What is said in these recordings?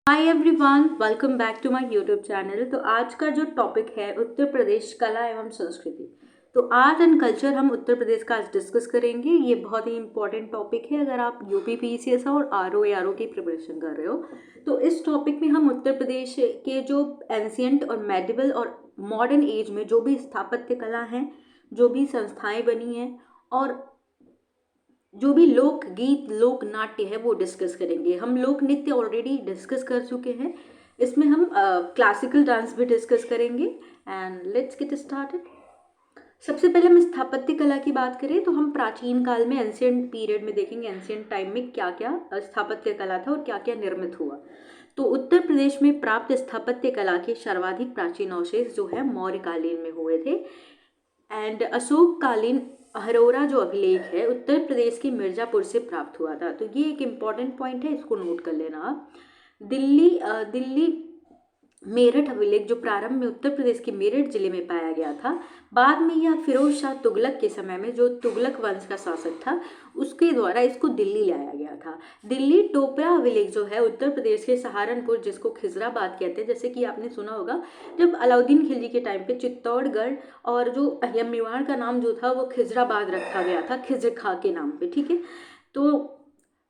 Hi everyone, welcome back to my YouTube channel. तो आज का जो टॉपिक है उत्तर प्रदेश कला एवं संस्कृति। तो आर्ट एंड कल्चर हम उत्तर प्रदेश का आज डिस्कस करेंगे। ये बहुत ही इंपॉर्टेंट टॉपिक है अगर आप यूपी पीसीएस और आरओ की प्रिपरेशन कर रहे हो। तो इस टॉपिक में हम उत्तर प्रदेश के जो एंशियंट और मेडिवल और मॉडर्न एज में जो भी स्थापत्य कला हैं, जो भी संस्थाएं बनी हैं और जो भी लोक गीत लोक नाट्य है वो डिस्कस करेंगे। हम लोक नृत्य ऑलरेडी डिस्कस कर चुके हैं, इसमें हम क्लासिकल डांस भी डिस्कस करेंगे। And let's get started. सबसे पहले हम स्थापत्य कला की बात करें तो हम प्राचीन काल में एंशियंट पीरियड में देखेंगे, एंशियंट टाइम में क्या क्या स्थापत्य कला था और क्या क्या निर्मित हुआ। तो उत्तर प्रदेश में प्राप्त स्थापत्य कला के सर्वाधिक प्राचीन अवशेष जो है मौर्य कालीन में हुए थे। एंड अशोक कालीन अरोरा जो अभिलेख है उत्तर प्रदेश के मिर्जापुर से प्राप्त हुआ था। तो ये एक इम्पॉर्टेंट पॉइंट है, इसको नोट कर लेना आप। दिल्ली मेरठ अभिलेख जो प्रारंभ में उत्तर प्रदेश के मेरठ जिले में पाया गया था, बाद में यह फिरोज शाह तुगलक के समय में जो तुगलक वंश का शासक था उसके द्वारा इसको दिल्ली लाया गया था। दिल्ली टोपरा अभिलेख जो है उत्तर प्रदेश के सहारनपुर, जिसको खिजराबाद कहते हैं, जैसे कि आपने सुना होगा जब अलाउद्दीन खिलजी के टाइम पे चित्तौड़गढ़ और जो मेवाड़ का नाम जो था वो खिजराबाद रखा गया था, खिजर खां के नाम पे। ठीक है, तो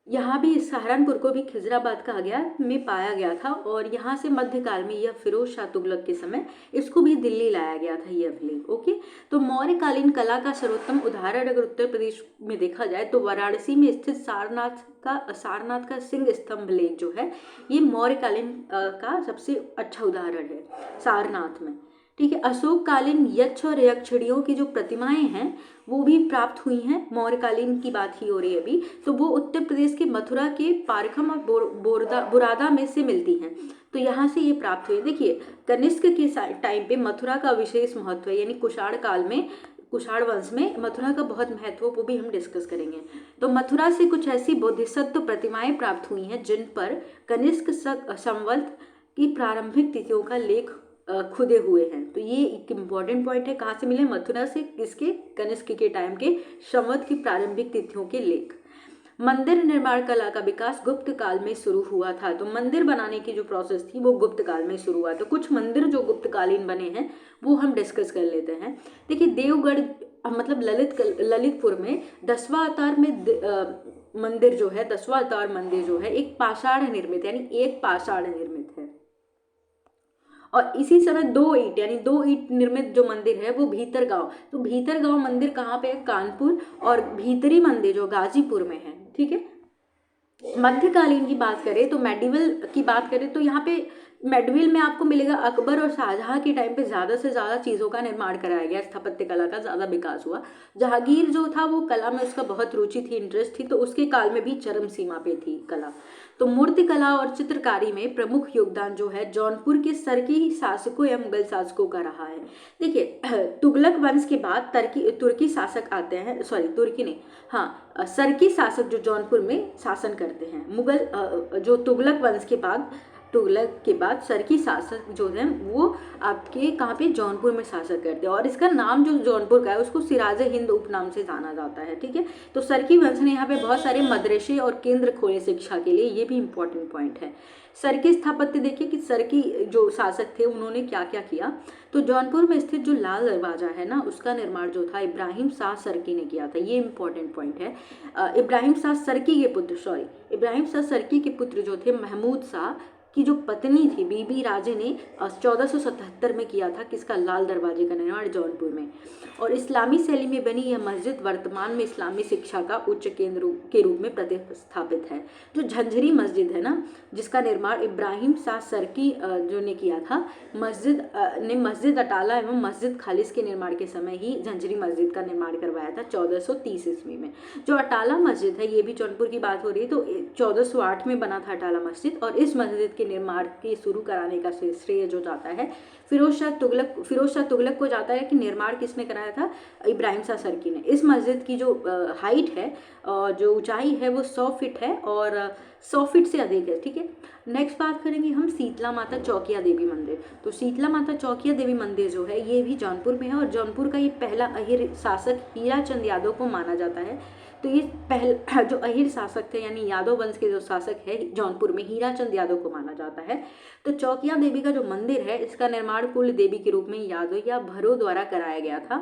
यहाँ भी सहारनपुर को भी खिजराबाद कहा गया में पाया गया था और यहाँ से मध्यकाल में यह फिरोज शाह तुगलक के समय इसको भी दिल्ली लाया गया था ये अभिलेख। ओके, तो मौर्यकालीन कला का सर्वोत्तम उदाहरण अगर उत्तर प्रदेश में देखा जाए तो वाराणसी में स्थित सारनाथ का सिंह स्तंभ लेख जो है ये मौर्यकालीन का सबसे अच्छा उदाहरण है सारनाथ में। ठीक है, अशोककालीन यक्ष और यक्षिणियों की जो प्रतिमाएं हैं वो भी प्राप्त हुई हैं। मौर्यकालीन की बात ही हो रही है अभी, तो वो उत्तर प्रदेश के मथुरा के पारखम और बुरादा में से मिलती हैं। तो यहाँ से ये प्राप्त हुई। देखिए, कनिष्क के टाइम पे मथुरा का विशेष महत्व है, यानी कुषाण काल में कुषाण वंश में मथुरा का बहुत महत्व, वो भी हम डिस्कस करेंगे। तो मथुरा से कुछ ऐसी बोधिसत्व प्रतिमाएं प्राप्त हुई हैं जिन पर कनिष्क संवत की प्रारंभिक तिथियों का लेख खुदे हुए हैं। तो ये एक इम्पॉर्टेंट पॉइंट है, कहाँ से मिले? मथुरा से, किसके? कनिष्क के टाइम के संवत की प्रारंभिक तिथियों के लेख। मंदिर निर्माण कला का विकास गुप्त काल में शुरू हुआ था। तो मंदिर बनाने की जो प्रोसेस थी वो गुप्त काल में शुरू हुआ। तो कुछ मंदिर जो गुप्त कालीन बने हैं वो हम डिस्कस कर लेते हैं। देखिए, देवगढ़ मतलब ललितपुर में 10वां अवतार में मंदिर जो है, 10वां अवतार मंदिर जो है एक पाषाण निर्मित, यानी एक पाषाण निर्मित है। और इसी समय 2 ईंट यानी 2 ईंट निर्मित जो मंदिर है वो भीतरगांव, तो भीतरगांव मंदिर कहाँ पे है? कानपुर। और भीतरी मंदिर जो गाजीपुर में है। ठीक है, मध्यकालीन की बात करें तो मेडिवल की बात करें तो यहाँ पे मेडविल में आपको मिलेगा अकबर और शाहजहां के टाइम पे ज़्यादा से ज़्यादा चीज़ों का निर्माण कराया गया, स्थापत्य कला का ज़्यादा विकास हुआ। जहांगीर जो था वो कला में उसका बहुत रुचि थी, इंटरेस्ट थी, तो उसके काल में भी चरम सीमा पे थी कला। तो मूर्ति कला और चित्रकारी में प्रमुख योगदान जो है जौनपुर के सरकी शासकों या मुगल शासकों का रहा है। देखिए, तुगलक वंश के बाद तुर्की शासक आते हैं, सॉरी तुर्की नहीं, हाँ, सरकी शासक जो जौनपुर में शासन करते हैं। मुगल जो तुगलक के बाद सरकी शासक जो हैं वो आपके कहाँ पे? जौनपुर में शासक करते हैं। और इसका नाम जो जौनपुर का है उसको सिराज हिंद उपनाम से जाना जाता है। ठीक है, तो सरकी वंश ने यहाँ पे बहुत सारे मदरसे और केंद्र खोले शिक्षा के लिए, ये भी इंपॉर्टेंट पॉइंट है। सरकी स्थापत्य देखिए कि सरकी जो शासक थे उन्होंने क्या क्या किया। तो जौनपुर में स्थित जो लाल दरवाजा है ना, उसका निर्माण जो था इब्राहिम शाह सरकी ने किया था। ये इंपॉर्टेंट पॉइंट है। इब्राहिम शाह सरकी के पुत्र जो थे महमूद शाह की जो पत्नी थी बीबी राजे ने 1477 में किया था किसका? लाल दरवाजे का निर्माण जौनपुर में। और इस्लामी शैली में बनी यह मस्जिद वर्तमान में इस्लामी शिक्षा का उच्च केंद्र के रूप में प्रतिस्थापित है। जो झंझरी मस्जिद है ना, जिसका निर्माण इब्राहिम शाह सरकी जो ने किया था, मस्जिद अटाला एवं मस्जिद खालिस के निर्माण के समय ही झंझरी मस्जिद का निर्माण करवाया था 1430 ईस्वी में। जो अटाला मस्जिद है, ये भी जौनपुर की बात हो रही है, तो 1408 में बना था अटाला मस्जिद। और इस मस्जिद के निर्माण के शुरू कराने का श्रेय जो जाता है फिरोज शाह तुगलक को जाता है कि निर्माण किसने कराया था? इब्राहिम शाह सरकी ने। इस मस्जिद की जो हाइट है, जो ऊंचाई है वो 100 फीट है और 100 फीट से अधिक है। ठीक है, नेक्स्ट बात करेंगे हम शीतला माता चौकिया देवी मंदिर। तो शीतला माता चौकिया देवी मंदिर जो है ये भी जौनपुर में है और जौनपुर का ये पहला अहिर शासक हीरा चंद यादव को माना जाता है। तो ये पहला जो अहीर शासक थे यानी यादव वंश के जो शासक है जौनपुर में, हीराचंद यादव को माना जाता है। तो चौकिया देवी का जो मंदिर है इसका निर्माण कुल देवी के रूप में यादव या भरो द्वारा कराया गया था।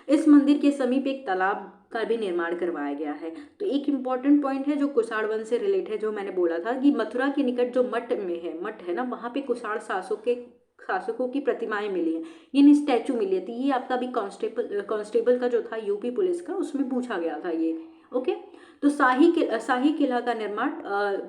इस मंदिर के समीप एक तालाब का भी निर्माण करवाया गया है। तो एक इम्पॉर्टेंट पॉइंट है जो कुषाण वंश से रिलेटेड है, जो मैंने बोला था कि मथुरा के निकट जो मठ है ना, वहाँ पे कुषाण शासकों की प्रतिमाएं मिली हैं, यानी स्टैचू मिली थी। ये आपका भी कांस्टेबल का जो था यूपी पुलिस का, उसमें पूछा गया था ये। ओके, तो शाही किला का निर्माण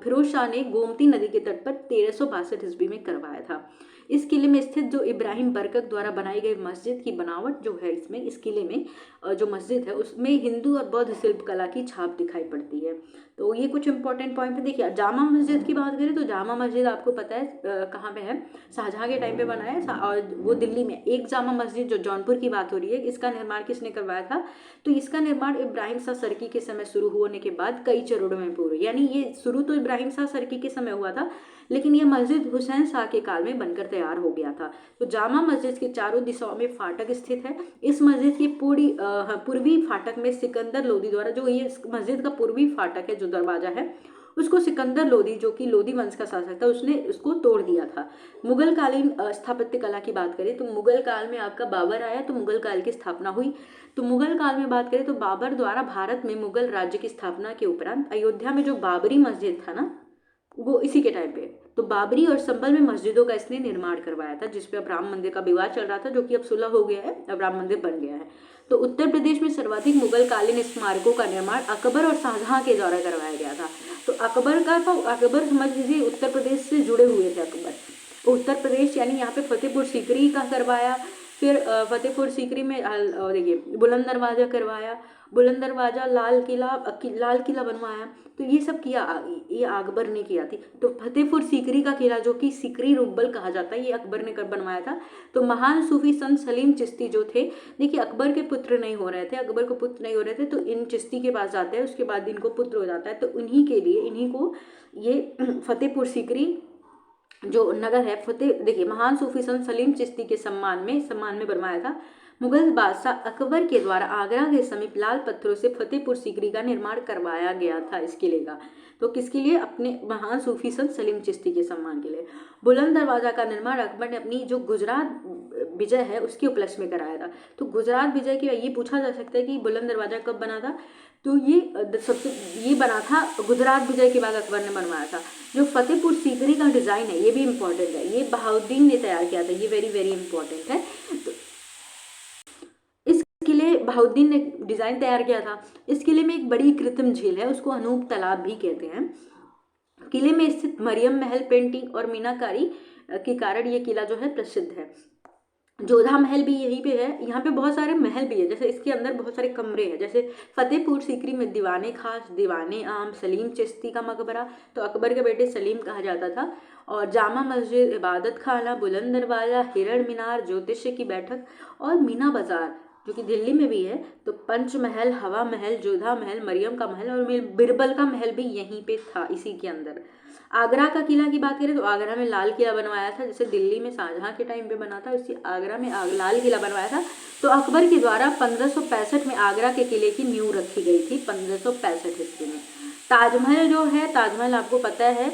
फिरोज शाह ने गोमती नदी के तट पर 1362 ईस्वी में करवाया था। इस किले में स्थित जो इब्राहिम बरकत द्वारा बनाई गई मस्जिद की बनावट जो है इसमें, इस किले में जो मस्जिद है उसमें हिंदू और बौद्ध शिल्प कला की छाप दिखाई पड़ती है। तो ये कुछ इंपॉर्टेंट पॉइंट है। देखिए जामा मस्जिद की बात करें तो जामा मस्जिद आपको पता है कहाँ पे है, शाहजहाँ के टाइम पे बना है, और वो दिल्ली में। एक जामा मस्जिद जो जौनपुर की बात हो रही है, इसका निर्माण किसने करवाया था? तो इसका निर्माण इब्राहिम शाह सरकी के समय शुरू होने के बाद कई चरणों में पूरा, यानी ये शुरू तो इब्राहिम शाह सरकी के समय हुआ था, लेकिन यह मस्जिद हुसैन शाह के काल में बनकर तैयार हो गया था। तो जामा मस्जिद के चारों दिशाओं में फाटक स्थित है। इस मस्जिद की पूर्वी फाटक में सिकंदर लोदी द्वारा, जो ये मस्जिद का पूर्वी फाटक है जो दरवाजा है, उसको सिकंदर लोदी जो कि लोदी वंश का शासक था उसने उसको तोड़ दिया था। मुगल कालीन स्थापत्य कला की बात करें तो मुगल काल में आपका बाबर आया तो मुगल काल की स्थापना हुई। तो मुगल काल में बात करें तो बाबर द्वारा भारत में मुगल राज्य की स्थापना के उपरांत अयोध्या में जो बाबरी मस्जिद था ना, वो इसी के टाइम पे, तो बाबरी और संभल में मस्जिदों का इसने निर्माण करवाया था, जिसपे अब राम मंदिर का विवाद चल रहा था, जो कि अब सुलह हो गया है, अब राम मंदिर बन गया है। तो उत्तर प्रदेश में सर्वाधिक मुगल कालीन स्मारकों का निर्माण अकबर और शाहजहां के द्वारा करवाया गया था। तो अकबर समझ लीजिए उत्तर प्रदेश से जुड़े हुए थे अकबर। उत्तर प्रदेश यानी यहाँ पे फतेहपुर सीकरी का करवाया, फिर फतेहपुर सीकरी में देखिए बुलंद दरवाजा करवाया, बुलंद दरवाजा, लाल किला बनवाया। तो ये सब किया, ये अकबर ने किया थी। तो फतेहपुर सीकरी का किला जो कि सीकरी रुब्बल कहा जाता है, ये अकबर ने बनवाया था। तो महान सूफी संत सलीम चिश्ती जो थे, देखिए अकबर के पुत्र नहीं हो रहे थे, अकबर को पुत्र नहीं हो रहे थे, तो इन चिश्ती के पास जाते हैं, उसके बाद इनको पुत्र हो जाता है। तो इन्हीं को ये फतेहपुर सीकरी जो नगर है देखिए महान सूफी संत सलीम चिश्ती के सम्मान में बनवाया था। मुगल बादशाह अकबर के द्वारा आगरा के समीप लाल पत्थरों से फतेहपुर सीकरी का निर्माण करवाया गया था इस किले का। तो किसके लिए? अपने महान सूफी संत सलीम चिश्ती के सम्मान के लिए। बुलंद दरवाजा का निर्माण अकबर ने अपनी जो गुजरात विजय है उसके उपलक्ष्य में कराया था। तो गुजरात विजय के ये पूछा जा सकता है कि बुलंद दरवाजा कब बना था? तो ये बना था गुजरात विजय के बाद अकबर ने बनवाया था। जो फतेहपुर सीकरी का डिज़ाइन है ये भी इम्पोर्टेंट है, ये बहाउद्दीन ने तैयार किया था, ये वेरी वेरी इंपॉर्टेंट है। तो इस किले बहाउद्दीन ने डिज़ाइन तैयार किया था। इस किले में एक बड़ी कृत्रिम झील है, उसको अनूप तालाब भी कहते हैं। किले में स्थित मरियम महल पेंटिंग और मीनाकारी के कारण ये किला जो है प्रसिद्ध है। जोधा महल भी यहीं पे है, यहाँ पे बहुत सारे महल भी है, जैसे इसके अंदर बहुत सारे कमरे हैं। जैसे फतेहपुर सीकरी में दीवाने खास, दीवाने आम, सलीम चिश्ती का मकबरा, तो अकबर के बेटे सलीम कहा जाता था। और जामा मस्जिद, इबादत खाना, बुलंद दरवाजा, हिरण मीनार, ज्योतिष्य की बैठक और मीना बाजार जो कि दिल्ली में भी है। तो पंच महल, हवा महल, जोधा महल, मरियम का महल और बिरबल का महल भी यहीं पे था, इसी के अंदर। आगरा का किला की बात करें तो आगरा में लाल किला बनवाया था, जैसे दिल्ली में शाहजहां के टाइम पे बना था, उसी आगरा में लाल किला बनवाया था। तो अकबर के द्वारा 1565 में आगरा के किले की नींव रखी गई थी, 1565 ईस्वी में। ताजमहल जो है, ताजमहल आपको पता है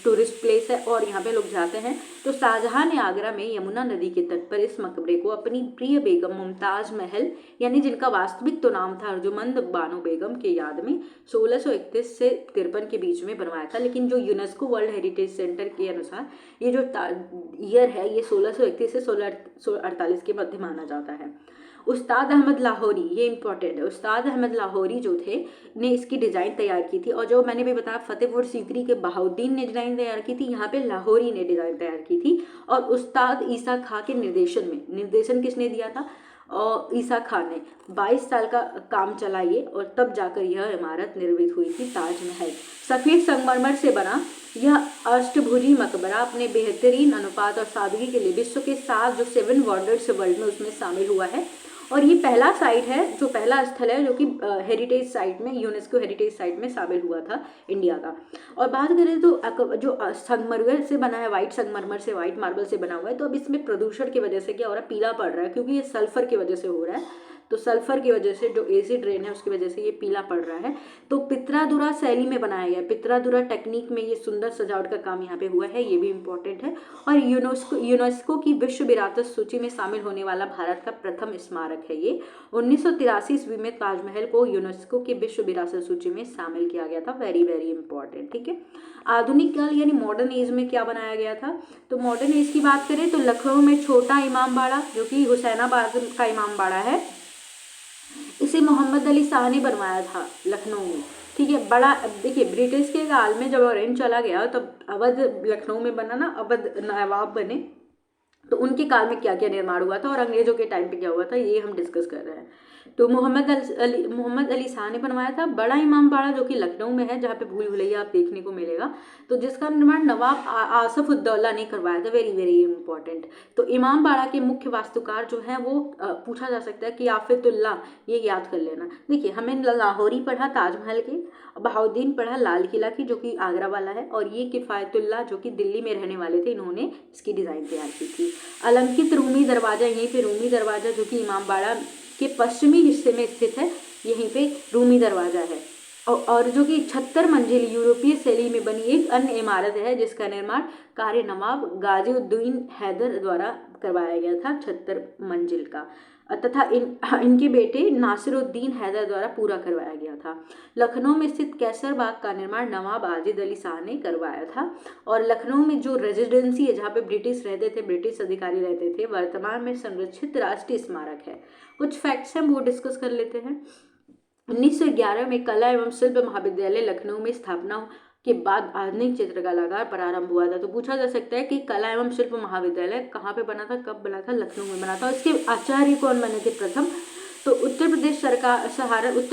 टूरिस्ट प्लेस है और यहाँ पे लोग जाते हैं। तो शाहजहां ने आगरा में यमुना नदी के तट पर इस मकबरे को अपनी प्रिय बेगम मुमताज महल, यानी जिनका वास्तविक तो नाम था अर्जुमंद बानो बेगम, के याद में 1631 से 53 के बीच में बनवाया था। लेकिन जो यूनेस्को वर्ल्ड हेरिटेज सेंटर के अनुसार ये जो ईयर है ये 1631 से 1648 के मध्य माना जाता है। उस्ताद अहमद लाहौरी, ये इंपॉर्टेंट है, उस्ताद अहमद लाहौरी जो थे ने इसकी डिज़ाइन तैयार की थी। और जो मैंने भी बताया फतेहपुर सीकरी के बहाउद्दीन ने डिज़ाइन तैयार की थी, यहाँ पे लाहौरी ने डिज़ाइन तैयार की थी। और उस्ताद ईसा खां के निर्देशन किसने दिया था? और ईसा खान ने 22 साल का काम चलाइए और तब जाकर यह इमारत निर्मित हुई थी, ताजमहल। सफ़ेद संगमरमर से बना यह अष्टभुजी मकबरा अपने बेहतरीन अनुपात और सादगी के लिए विश्व के 7 जो 7 वंडर्स वर्ल्ड में उसमें शामिल हुआ है। और ये पहला साइट है, जो पहला स्थल है जो कि हेरिटेज साइट में, यूनेस्को हेरिटेज साइट में शामिल हुआ था इंडिया का। और बात करें तो जो संगमरमर से बना है, वाइट संगमरमर से, वाइट मार्बल से बना हुआ है, तो अब इसमें प्रदूषण की वजह से क्या हो रहा है, पीला पड़ रहा है, क्योंकि ये सल्फर की वजह से हो रहा है। तो सल्फर की वजह से, जो एसिड रेन है उसकी वजह से ये पीला पड़ रहा है। तो पित्रादुरा शैली में बनाया गया है, पित्रादुरा टेक्निक में ये सुंदर सजावट का काम यहाँ पे हुआ है, ये भी इम्पोर्टेंट है। और यूनेस्को की विश्व विरासत सूची में शामिल होने वाला भारत का प्रथम स्मारक है ये। 1983 ईस्वी में ताजमहल को यूनेस्को की विश्व विरासत सूची में शामिल किया गया था। वेरी वेरी इंपॉर्टेंट, ठीक है। आधुनिक काल यानी मॉडर्न एज में क्या बनाया गया था, तो मॉडर्न एज की बात करें तो लखनऊ में छोटा इमाम बाड़ा, जो कि हुसैनाबाद का इमाम बाड़ा है, इसे मोहम्मद अली शाह ने बनवाया था लखनऊ में, ठीक है। बड़ा, देखिए ब्रिटिश के काल में जब ऑरेंज चला गया तब अवध लखनऊ में बना ना, अवध नवाब बने, तो उनके काल में क्या क्या निर्माण हुआ था और अंग्रेजों के टाइम पे क्या हुआ था, ये हम डिस्कस कर रहे हैं। तो मोहम्मद अली शाह ने बनवाया था बड़ा इमाम बाड़ा, जो कि लखनऊ में है, जहाँ पे भूल भुलैया आप देखने को मिलेगा। तो जिसका निर्माण नवाब आसफ उद्दौला ने करवाया था। Very very important. तो इमाम बाड़ा के मुख्य वास्तुकार जो हैं वो पूछा जा सकता है कि आफितुल्ला, ये याद कर लेना। देखिए हमने लाहौरी पढ़ा ताजमहल के, बहाउद्दीन पढ़ा लाल किला की, जो कि आगरा वाला है, और ये किफ़ायतुल्ला जो कि दिल्ली में रहने वाले थे, इन्होंने इसकी डिज़ाइन तैयार की थी। अलंकित रूमी दरवाज़ा, यहीं पे रूमी दरवाज़ा जो कि इमाम बाड़ा के पश्चिमी हिस्से में स्थित है, यहीं पे रूमी दरवाज़ा है। और जो कि 76 मंजिल यूरोपीय शैली में बनी एक अन्य इमारत है, जिसका निर्माण कार्य नवाब गाजीउद्दीन हैदर द्वारा करवाया गया था, 76 मंजिल का, तथा इनके बेटे नासिरुद्दीन हैदर द्वारा पूरा करवाया गया था। लखनऊ में स्थित कैसर बाग का निर्माण नवाब आजिद अली शाह ने करवाया था। और लखनऊ में जो रेजिडेंसी है, जहाँ पे ब्रिटिश रहते थे, ब्रिटिश अधिकारी रहते थे, वर्तमान में संरक्षित राष्ट्रीय स्मारक है। कुछ फैक्ट्स हैं वो डिस्कस कर लेते हैं। 1911 में कला एवं शिल्प महाविद्यालय लखनऊ में स्थापना के बाद आधुनिक चित्रकला का प्रारंभ हुआ था। तो पूछा जा सकता है कि कला एवं शिल्प महाविद्यालय कहाँ पे बना था, कब बना था, लखनऊ में बना था। इसके आचार्य कौन बने थे प्रथम, तो उत्तर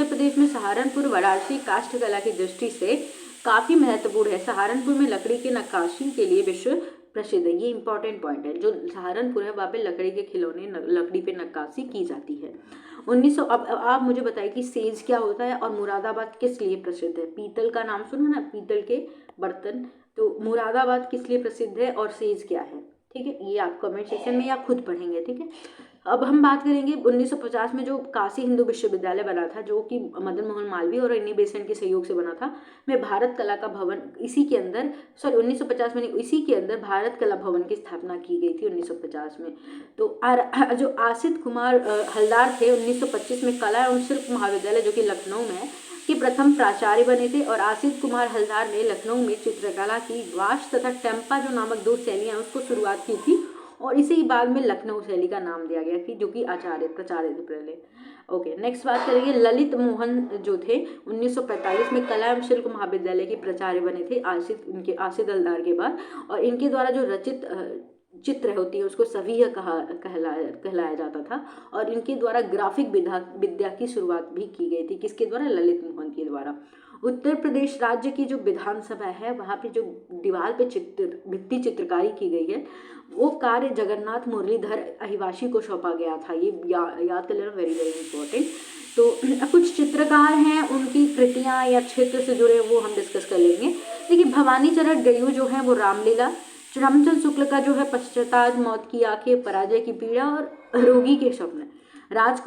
प्रदेश में सहारनपुर वाराणसी काष्ठकला की दृष्टि से काफ़ी महत्वपूर्ण है। सहारनपुर में लकड़ी की नक्काशी के लिए विश्व प्रसिद्ध है, ये इंपॉर्टेंट पॉइंट है। जो सहारनपुर है वहाँ पे लकड़ी के खिलौने, लकड़ी पे नक्काशी की जाती है। 1900, अब आप मुझे बताइए कि सेज क्या होता है और मुरादाबाद किस लिए प्रसिद्ध है। पीतल का नाम सुना ना, पीतल के बर्तन, तो मुरादाबाद किस लिए प्रसिद्ध है और सेज क्या है, ठीक है, ये आप कमेंट सेक्शन में या खुद पढ़ेंगे, ठीक है। अब हम बात करेंगे 1950 में जो काशी हिंदू विश्वविद्यालय बना था, जो कि मदन मोहन मालवीय और इन्हीं बेसेंट के सहयोग से बना था, में भारत कला का भवन इसी के अंदर, 1950 में इसी के अंदर भारत कला भवन की स्थापना की गई थी 1950 में। तो जो आसित कुमार हलदार थे 1925 में कला एवं शिल्प महाविद्यालय जो कि लखनऊ में है के प्रथम प्राचार्य बने थे। और आसित कुमार हलदार ने लखनऊ में चित्रकला की वाश तथा टेम्पा जो नामक 2 शैलियाँ उसको शुरुआत की थी, और इसी बाद में लखनऊ शैली का नाम दिया गया कि जो कि प्राचार्य थे पहले। ओके, नेक्स्ट बात करेंगे ललित मोहन जो थे 1945 में कला एवं शिल्प महाविद्यालय के प्राचार्य बने थे आसित हलदार के बाद। और इनके द्वारा जो रचित चित्र होती है उसको सविया कहलाया जाता था। और इनके द्वारा ग्राफिक विद्या की शुरुआत भी की गई थी, किसके द्वारा, ललित मोहन के द्वारा। उत्तर प्रदेश राज्य की जो विधानसभा है वहाँ पे जो दीवार पे भित्ति चित्रकारी की गई है वो कार्य जगन्नाथ मुरलीधर अहिवासी को सौंपा गया था। ये याद कर लेना, वेरी वेरी इंपॉर्टेंट। तो कुछ चित्रकार हैं, उनकी कृतियाँ या क्षेत्र से जुड़े वो हम डिस्कस कर लेंगे। देखिए भवानी चरण गयू जो है वो रामलीला, रामचंद्र शुक्ल का जो है पश्चाताप, मौत की आंखें, पराजय की पीड़ा और रोगी के स्वप्न। राज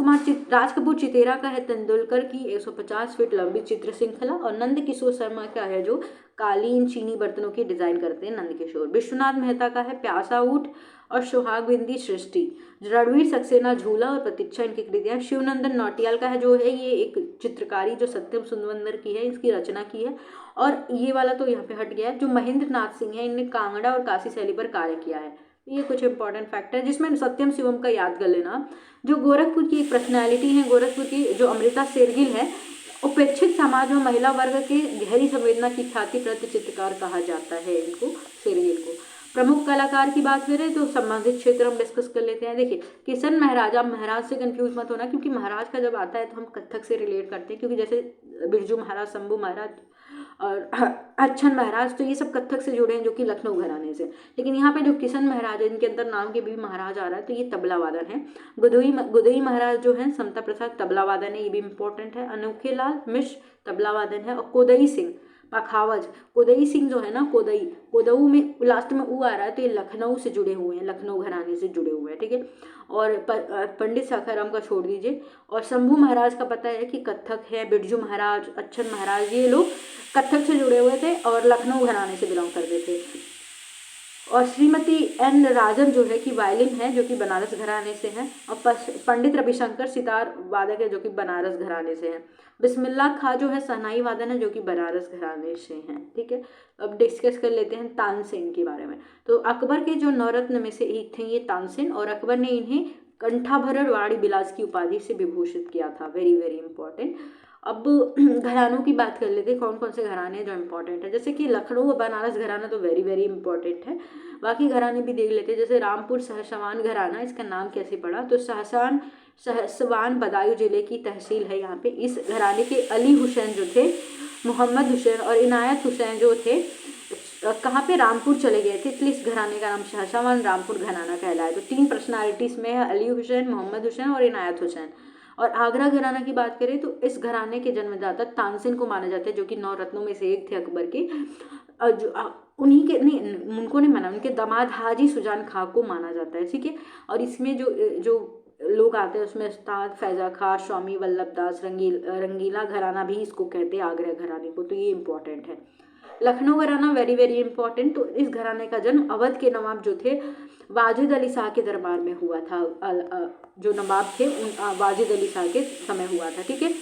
कपूर चितेरा का है तेंदुलकर की 150 फीट लंबी चित्र श्रृंखला। और नंद किशोर शर्मा का है जो कालीन चीनी बर्तनों की डिजाइन करते हैं, नंद किशोर। विश्वनाथ मेहता का है प्यासा ऊँट और सुहाग बिंदी सृष्टि। रणवीर सक्सेना झूला और प्रतीक्षा इनकी कृतियाँ। शिवनंदन नौटियाल का है जो है ये एक चित्रकारी जो सत्यम सुंदर की है, इसकी रचना की है। और ये वाला तो यहाँ पे हट गया है, जो महेंद्र नाथ सिंह है, इनने कांगड़ा और काशी शैली पर कार्य किया है। ये कुछ इंपॉर्टेंट फैक्ट है जिसमें सत्यम शिवम का याद कर लेना। जो गोरखपुर की एक पर्सनैलिटी है, गोरखपुर की जो अमृता शेरगिल है, उपेक्षित समाज में महिला वर्ग के गहरी संवेदना की ख्याति प्रति चित्रकार कहा जाता है इनको, शेरगिल को। प्रमुख कलाकार की बात करें तो संबंधित क्षेत्र हम डिस्कस कर लेते हैं। देखिए किशन महाराज, आप महाराज से कंफ्यूज मत होना, क्योंकि महाराज का जब आता है तो हम कथक से रिलेट करते हैं, क्योंकि जैसे बिरजू महाराज, शंभू महाराज और अच्छन महाराज, तो ये सब कथक से जुड़े हैं जो कि लखनऊ घराने से। लेकिन यहाँ पे जो किशन महाराज है, इनके अंदर नाम के भी महाराज आ रहा है, तो ये तबला वादन है। गुदई महाराज जो है समता प्रसाद तबला वादन है, ये भी इंपॉर्टेंट है। अनोखे लाल मिश्र तबला वादन है। और कोदई सिंह पखावज, कोदई सिंह जो है ना, कोदऊ में लास्ट में ऊ आ रहा है, तो ये लखनऊ से जुड़े हुए हैं, लखनऊ घराने से जुड़े हुए हैं, ठीक है। और पंडित साखाराम का छोड़ दीजिए। और शंभू महाराज का पता है कि कथक है, बिरजू महाराज, अच्छन महाराज, ये लोग कथक से जुड़े हुए थे और लखनऊ घराने से बिलोंग करते थे। और श्रीमती एन राजन जो है कि वायलिन है, जो कि बनारस घराने से हैं। और पंडित रविशंकर सितार वादक है, जो कि बनारस घराने से हैं। बिस्मिल्ला खां जो है शहनाई वादन है, जो कि बनारस घराने से हैं, ठीक है। अब डिस्कस कर लेते हैं तानसेन के बारे में। तो अकबर के जो नवरत्न में से एक थे ये तानसेन, और अकबर ने इन्हें कंठाभरण वाणी विलास की उपाधि से विभूषित किया था। Very very important. अब घरानों की बात कर लेते हैं, कौन कौन से घराने हैं जो इम्पोर्टेंट है। जैसे कि लखनऊ और बनारस घराना तो वेरी वेरी इंपॉर्टेंट है। बाकी घराने भी देख लेते हैं। जैसे रामपुर सहसवान घराना, इसका नाम कैसे पड़ा, तो सहसवान बदायूं जिले की तहसील है यहाँ पे। इस घराने के अली हुसैन जो थे, मोहम्मद हुसैन और इनायत हुसैन जो थे, कहाँ पे, रामपुर चले गए थे, इसलिए इस घराने का नाम सहसवान रामपुर घराना कहलाया। तो 3 पर्सनालिटीज में है, अली हुसैन, मोहम्मद हुसैन और इनायत हुसैन। और आगरा घराना की बात करें तो इस घराने के जन्मदाता तानसेन को माना जाता है, जो कि 9 रत्नों में से एक थे अकबर के। उन्हीं के नहीं, उनको नहीं माना, उनके दामाद हाजी सुजान खां को माना जाता है, ठीक है। और इसमें जो लोग आते हैं उसमें उस्ताद फैजा खां, स्वामी वल्लभ दास, रंगीला घराना भी इसको कहते हैं आगरा घराने को, तो ये इंपॉर्टेंट है। लखनऊ घराना वेरी वेरी इंपॉर्टेंट। तो इस घराने का जन्म अवध के नवाब जो थे वाजिद अली शाह के दरबार में हुआ था। जो नवाब थे उन वाजिद अली शाह के समय हुआ था, ठीक है।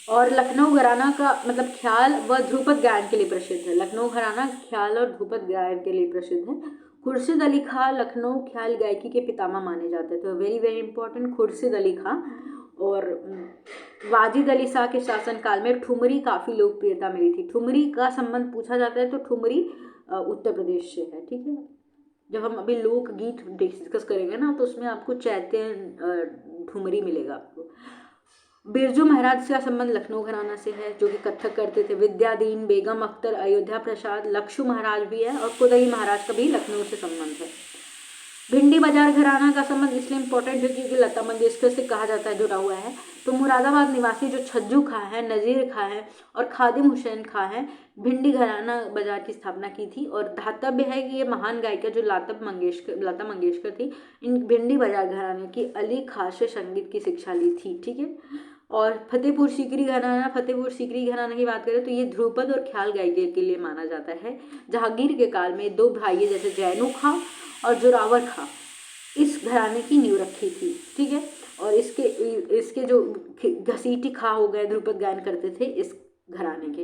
और लखनऊ घराना का मतलब ख्याल व ध्रुपद गायन के लिए प्रसिद्ध है। लखनऊ घराना ख्याल और ध्रुपद गायन के लिए प्रसिद्ध है। खुर्शीद अली खां लखनऊ ख्याल गायकी के पितामह माने जाते थे। तो very very important, Khurshid Ali Khan. और वाजिद अली शाह के शासनकाल में ठुमरी काफ़ी लोकप्रियता मिली थी। ठुमरी का संबंध पूछा जाता है तो ठुमरी उत्तर प्रदेश से है, ठीक है। जब हम अभी लोकगीत डिस्कस करेंगे ना तो उसमें आपको चैत्य ठुमरी मिलेगा आपको। बिरजू महाराज का संबंध लखनऊ घराना से है, जो कि कथक करते थे। विद्याधीन, बेगम अख्तर, अयोध्या प्रसाद, लक्षु महाराज भी है, और कोदई महाराज का भी लखनऊ से संबंध है। भिंडी बाजार घराना का संबंध इसलिए इंपॉर्टेंट है क्योंकि लता मंगेशकर से कहा जाता है जुड़ा हुआ है। तो मुरादाबाद निवासी जो छज्जू खां है, नज़ीर खां है और खादिम हुसैन खां है, भिंडी घराना बाजार की स्थापना की थी। और धातव्य है कि ये महान गायिका जो लता मंगेशकर थी, इन भिंडी बाजार घराने की अली खां से संगीत की शिक्षा ली थी, ठीक है। और फतेहपुर सीकरी घराना की बात करें तो ये ध्रुपद और ख्याल गायकी के लिए माना जाता है। जहांगीर के काल में 2 भाई जैसे जैनू खां और जोरावर खां इस घराने की नींव रखी थी, ठीक है। और इसके जो घसीटी खां हो गए, ध्रुपद गायन करते थे इस घराने के।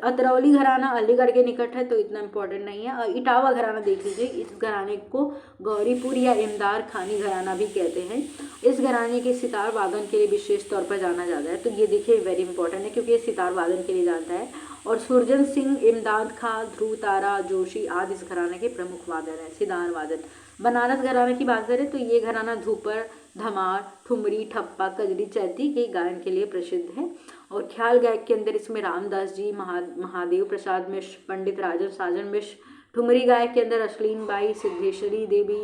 अतरौली घराना अलीगढ़ के निकट है तो इतना इम्पोर्टेंट नहीं है। और इटावा घराना देख लीजिए, इस घराने को गौरीपुर या इमदार खानी घराना भी कहते हैं। इस घराने के सितार वादन के लिए विशेष तौर पर जाना जाता है। तो ये देखिए वेरी इंपॉर्टेंट है क्योंकि ये सितार वादन के लिए जानता है। और सुरजन सिंह, इमदाद खां, ध्रुव तारा जोशी आदि इस घराने के प्रमुख वादन है, सितार वादन। बनारस घराने की बात करें तो ये घराना धूपर, धमार, ठुमरी, ठप्पा, कजरी, चैती के गायन के लिए प्रसिद्ध है। और ख्याल गायक के अंदर इसमें रामदास जी, महादेव प्रसाद मिश्र, पंडित राजन साजन मिश्र। ठुमरी गायक के अंदर अश्लीन बाई, सिद्धेश्वरी देवी,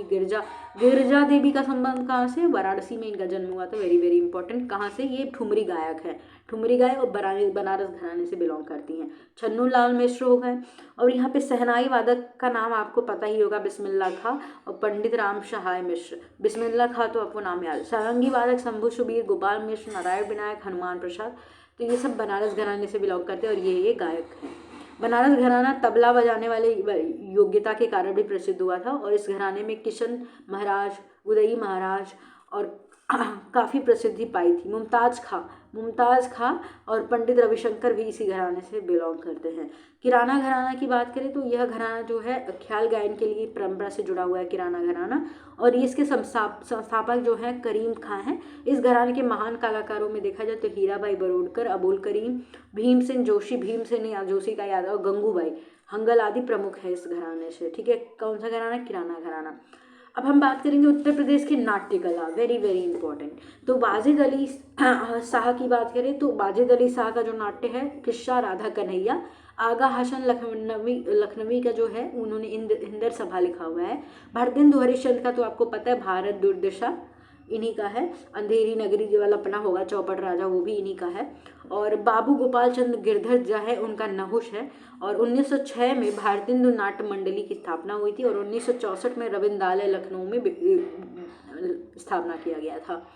गिरजा देवी का संबंध कहाँ से, वाराणसी में इनका जन्म हुआ था। वेरी वेरी इंपॉर्टेंट, कहाँ से, ये ठुमरी गायक है। ठुमरी गायक और बनारस घराने से बिलोंग करती हैं। छन्नू लाल मिश्र हो गए। और यहाँ पे सहनाई वादक का नाम आपको पता ही होगा, बिस्मिल्ला खां और पंडित राम सहाय मिश्र। बिस्मिल्ला खां तो आपको नाम याद। सारंगी वादक शंभू सुबीर, गोपाल मिश्र, नारायण विनायक, हनुमान प्रसाद। तो ये सब बनारस घराने से बिलोंग करते हैं और ये गायक हैं। बनारस घराना तबला बजाने वाले योग्यता के कारण भी प्रसिद्ध हुआ था। और इस घराने में किशन महाराज, उदयी महाराज और काफ़ी प्रसिद्धि पाई थी। मुमताज़ खां और पंडित रविशंकर भी इसी घराने से बिलोंग करते हैं। किराना घराना की बात करें तो यह घराना जो है ख्याल गायन के लिए परंपरा से जुड़ा हुआ है, किराना घराना। और इसके संस्थापक जो हैं करीम खां हैं। इस घराने के महान कलाकारों में देखा जाए तो हीराबाई बरोडकर, अबुल करीम, भीमसेन जोशी का यादव, गंगूबाई हंगल आदि प्रमुख है इस घराने से, ठीक है। कौन सा घराना, किराना घराना। अब हम बात करेंगे उत्तर प्रदेश की नाट्य कला, वेरी वेरी इंपॉर्टेंट। तो वाजिद अली शाह की बात करें तो वाजिद अली शाह का जो नाट्य है, किस्सा राधा कन्हैया, आगा हसन लखनवी का जो है उन्होंने इंदर सभा लिखा हुआ है। भरतेंदु हरिश्चंद्र का तो आपको पता है, भारत दुर्दशा, इन्हीं का है। अंधेरी नगरी जो वाला अपना होगा चौपड़ राजा, वो भी इन्हीं का है। और बाबू गोपाल चंद्र गिरधर जो है उनका नहुष है। और 1906 में भारतीय हिंदू नाट्य मंडली की स्थापना हुई थी और 1964 में रविंद्रालय लखनऊ में स्थापना किया गया था।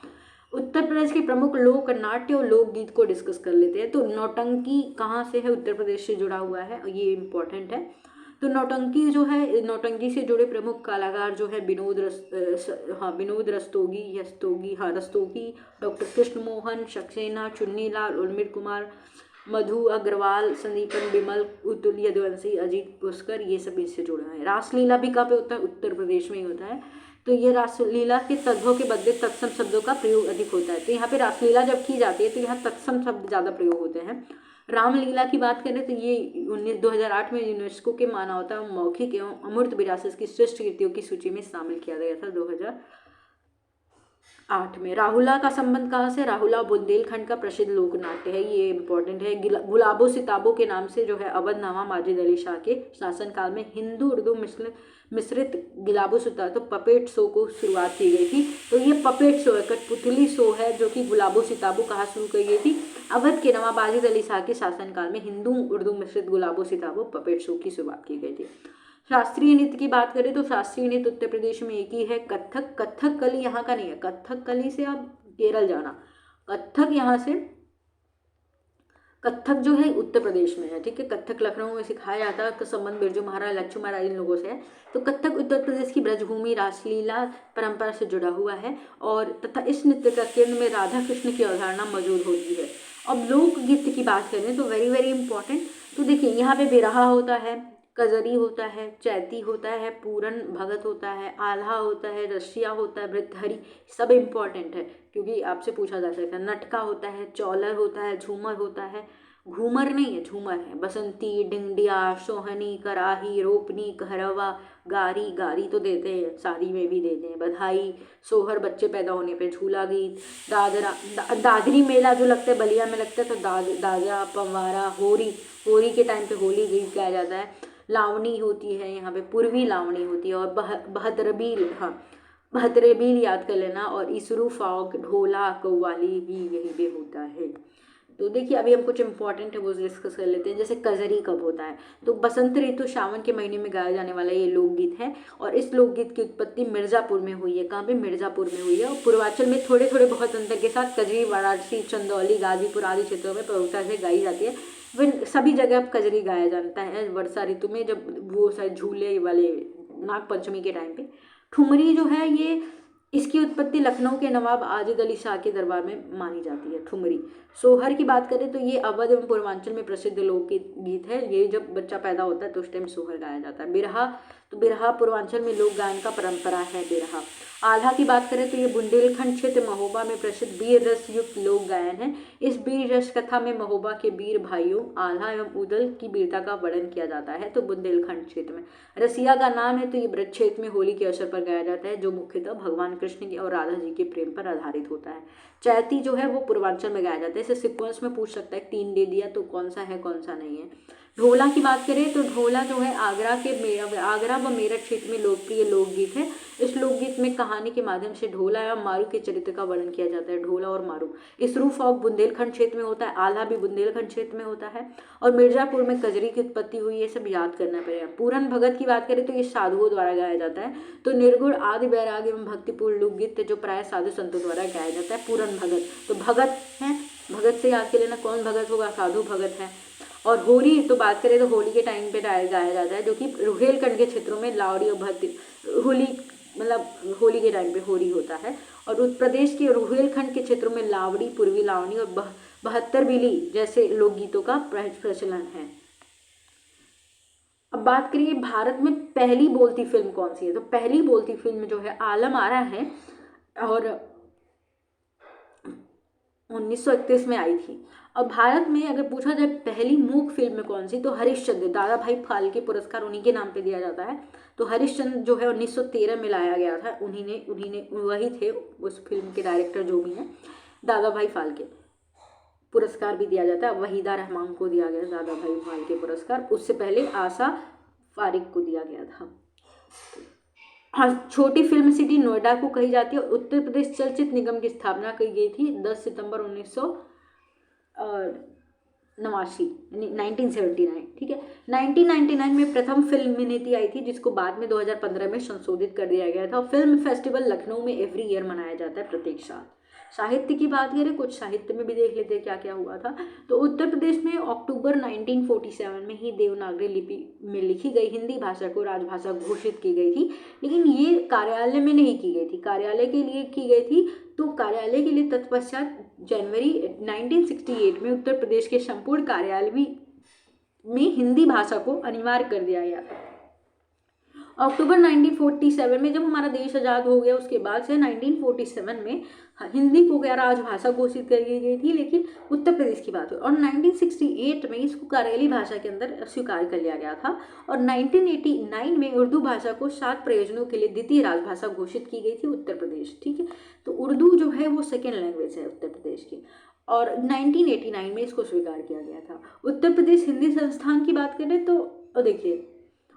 उत्तर प्रदेश के प्रमुख लोक नाट्य और लोकगीत को डिस्कस कर लेते हैं। तो नौटंकी कहाँ से है, उत्तर प्रदेश से जुड़ा हुआ है, ये इम्पोर्टेंट है। तो नौटंकी जो है, नौटंकी से जुड़े प्रमुख कलाकार जो है विनोद रस्तोगी, डॉक्टर कृष्ण मोहन सक्सेना, चुन्नीलाल, उर्मिल कुमार, मधु अग्रवाल, संदीपन बिमल, अतुल यदुवंशी, अजीत पुष्कर, ये सब इससे जुड़े हैं। रासलीला भी कहाँ पे होता है, उत्तर प्रदेश में ही होता है। तो ये रासलीला के तत्वों के बदले तत्सम शब्दों का प्रयोग अधिक होता है। तो यहाँ पे रासलीला जब की जाती है तो यहाँ तत्सम शब्द ज़्यादा प्रयोग होते हैं। रामलीला की बात करें तो ये 2008 में यूनेस्को के मानवता मौखिक एवं अमूर्त विरासत की श्रेष्ठ कृतियों की सूची में शामिल किया गया था 2008 में। राहुला का संबंध कहाँ से, राहुला बुंदेलखंड का प्रसिद्ध लोक नाट्य है, ये इंपॉर्टेंट है। गुलाबो सिताबो के नाम से जो है अवधनामा माजिद अली शाह के शासनकाल में हिंदू उर्दू मिश्रित गुलाबो सिताबो तो पपेट शो को शुरुआत की गई थी। तो ये पपेट शो है, कठपुतली शो है, जो कि गुलाबो सिताबो कहाँ शुरू की गई थी, अवध के नवाब माजिद अली शाह के शासनकाल में हिंदू उर्दू मिश्रित गुलाबो सिताबो पपेट शो की शुरुआत की गई थी। शास्त्रीय नृत्य की बात करें तो शास्त्रीय नृत्य उत्तर प्रदेश में एक ही है, कथक। कथकली यहाँ का नहीं है, कथकली से आप केरल जाना, कथक यहाँ से, कथक जो है उत्तर प्रदेश में है, ठीक है। कथक लखनऊ में सिखाया जाता है, संबंध बिरजू महाराज लच्छू महाराज इन लोगों से है। तो कथक उत्तर प्रदेश की ब्रजभूमि रासलीला परंपरा से जुड़ा हुआ है और तथा इस नृत्य का केंद्र में राधा कृष्ण की अवधारणा मौजूद होती है। अब लोकगीत की बात करें तो वेरी वेरी इंपॉर्टेंट। तो देखिए यहाँ पे बिरहा होता है, कजरी होता है, चैती होता है, पूरन भगत होता है, आल्हा होता है, रसिया होता है, भृतहरि, सब इम्पॉर्टेंट है क्योंकि आपसे पूछा जा सकता है। नटका होता है, चौलर होता है, झूमर होता है, घूमर नहीं है झूमर है, बसंती, डिंडिया, सोहनी, कराही, रोपनी, कहरवा, गारी, गारी तो देते हैं, शादी में भी देते हैं, बधाई, सोहर बच्चे पैदा होने पे, झूला गीत, दादरा, दादरी मेला जो लगता है बलिया में लगता है, तो दादरा, पंवारा, होरी, होरी के टाइम पे होली गीत गाया जाता है। लावनी होती है, यहाँ पे पूर्वी लावनी होती है। और बहदरबील, हाँ बहदरबील याद कर लेना। और इसरू, फाग, ढोला, कव्वाली भी यहीं पे होता है। तो देखिए अभी हम कुछ इंपॉर्टेंट है वो डिस्कस कर लेते हैं। जैसे कजरी कब होता है, तो बसंत ऋतु सावन के महीने में गाया जाने वाला ये लोकगीत है और इस लोकगीत की उत्पत्ति मिर्ज़ापुर में हुई है। कहाँ पे, मिर्ज़ापुर में हुई है। और पूर्वांचल में थोड़े थोड़े बहुत अंतर के साथ कजरी वाराणसी, चंदौली, गाजीपुर आदि क्षेत्रों में प्रमुखता से गाई जाती है। वह सभी जगह अब कजरी गाया जाता है वर्षा ऋतु में, जब वो शायद झूले वाले नाग पंचमी के टाइम पे। ठुमरी जो है ये, इसकी उत्पत्ति लखनऊ के नवाब आजिद अली शाह के दरबार में मानी जाती है। ठुमरी। सोहर की बात करें तो ये अवध एवं पूर्वांचल में प्रसिद्ध लोकगीत है। ये जब बच्चा पैदा होता है तो उस टाइम सोहर गाया जाता है। बिरहा, तो बिरहा पूर्वांचल में लोक गायन का परंपरा है बिरहा। आल्हा की बात करें तो ये बुंदेलखंड क्षेत्र महोबा में प्रसिद्ध वीर रस युक्त लोक गायन है। इस वीर रस कथा में महोबा के वीर भाइयों आल्हा एवं उदल की वीरता का वर्णन किया जाता है। तो बुंदेलखंड क्षेत्र में रसिया का नाम है, तो ये ब्रज क्षेत्र में होली के अवसर पर गाया जाता है, जो मुख्यतः भगवान कृष्ण के और राधा जी के प्रेम पर आधारित होता है। चैती जो है वो पूर्वांचल में गाया जाता है। इसे सिक्वेंस में पूछ सकता है, 3 दे दिया तो कौन सा है कौन सा नहीं है। ढोला की बात करें तो ढोला जो है आगरा व मेरठ क्षेत्र में लोकप्रिय लोकगीत है। इस लोकगीत में कहानी के माध्यम से ढोला एवं मारू के चरित्र का वर्णन किया जाता है। ढोला और मारू। इसरू फॉक बुंदेलखंड क्षेत्र में होता है, आल्हा भी बुंदेलखंड क्षेत्र में होता है। और मिर्जापुर में कजरी की उत्पत्ति हुई है, सब याद करना पड़ेगा। पूरन भगत की बात करें तो ये साधुओं द्वारा गाया जाता है। तो निर्गुण आदि वैराग्य एवं भक्तिपूर्ण लोकगीत जो प्राय साधु संतों द्वारा गाया जाता है। पूरन भगत, तो भगत है, भगत से याद कर लेना, कौन भगत होगा, साधु भगत है। और होली तो बात करें तो होली के टाइम पे गाया जाता है, जो कि रुहेलखंड के क्षेत्रों में लावड़ी और होली, मतलब होली के टाइम पे होली होता है। और उत्तर प्रदेश के रुहेलखंड के क्षेत्रों में लावड़ी, पूर्वी लावणी और 72 बिली जैसे लोकगीतों का प्रचलन है। अब बात करिए भारत में पहली बोलती फिल्म कौन सी है, तो पहली बोलती फिल्म जो है आलम आरा है और 1931 में आई थी। और भारत में अगर पूछा जाए पहली मूक फिल्म कौन सी, तो हरिश्चंद्र, दादा भाई फाल्के पुरस्कार उन्हीं के नाम पे दिया जाता है। तो हरिश्चंद्र जो है 1913 में लाया गया था, वही थे उस फिल्म के डायरेक्टर जो भी हैं, दादा भाई फाल्के। पुरस्कार भी दिया जाता है, वहीदा रहमान को दिया गया दादा भाई फाल्के पुरस्कार, उससे पहले आशा फारिक को दिया गया था। हाँ, छोटी फिल्म सिटी नोएडा को कही जाती है। उत्तर प्रदेश चलचित्र निगम की स्थापना की गई थी 10 सितंबर 1989, यानी 1979। ठीक है, 1999 में प्रथम फिल्म नीति आई थी, जिसको बाद में 2015 में संशोधित कर दिया गया था। फिल्म फेस्टिवल लखनऊ में एवरी ईयर मनाया जाता है प्रत्येक साल। साहित्य की बात करें, कुछ साहित्य में भी देख लेते हैं क्या क्या हुआ था। तो उत्तर प्रदेश में अक्टूबर 1947 में ही देवनागरी लिपि में लिखी गई हिंदी भाषा को राजभाषा घोषित की गई थी, लेकिन ये कार्यालय में नहीं की गई थी, कार्यालय के लिए की गई थी। तो कार्यालय के लिए तत्पश्चात जनवरी 1968 में उत्तर प्रदेश के संपूर्ण कार्यालय में हिंदी भाषा को अनिवार्य कर दिया गया था। अक्टूबर 1947 में जब हमारा देश आज़ाद हो गया, उसके बाद से 1947 में हिंदी को क्या राजभाषा घोषित कर दी गई थी, लेकिन उत्तर प्रदेश की बात हुई। और 1968 में इसको कार्यालयी भाषा के अंदर स्वीकार कर लिया गया था। और 1989 में उर्दू भाषा को 7 प्रयोजनों के लिए द्वितीय राजभाषा घोषित की गई थी उत्तर प्रदेश। ठीक है, तो उर्दू जो है वो सेकेंड लैंग्वेज है उत्तर प्रदेश की, और 1989 में इसको स्वीकार किया गया था। उत्तर प्रदेश हिंदी संस्थान की बात करें तो देखिए,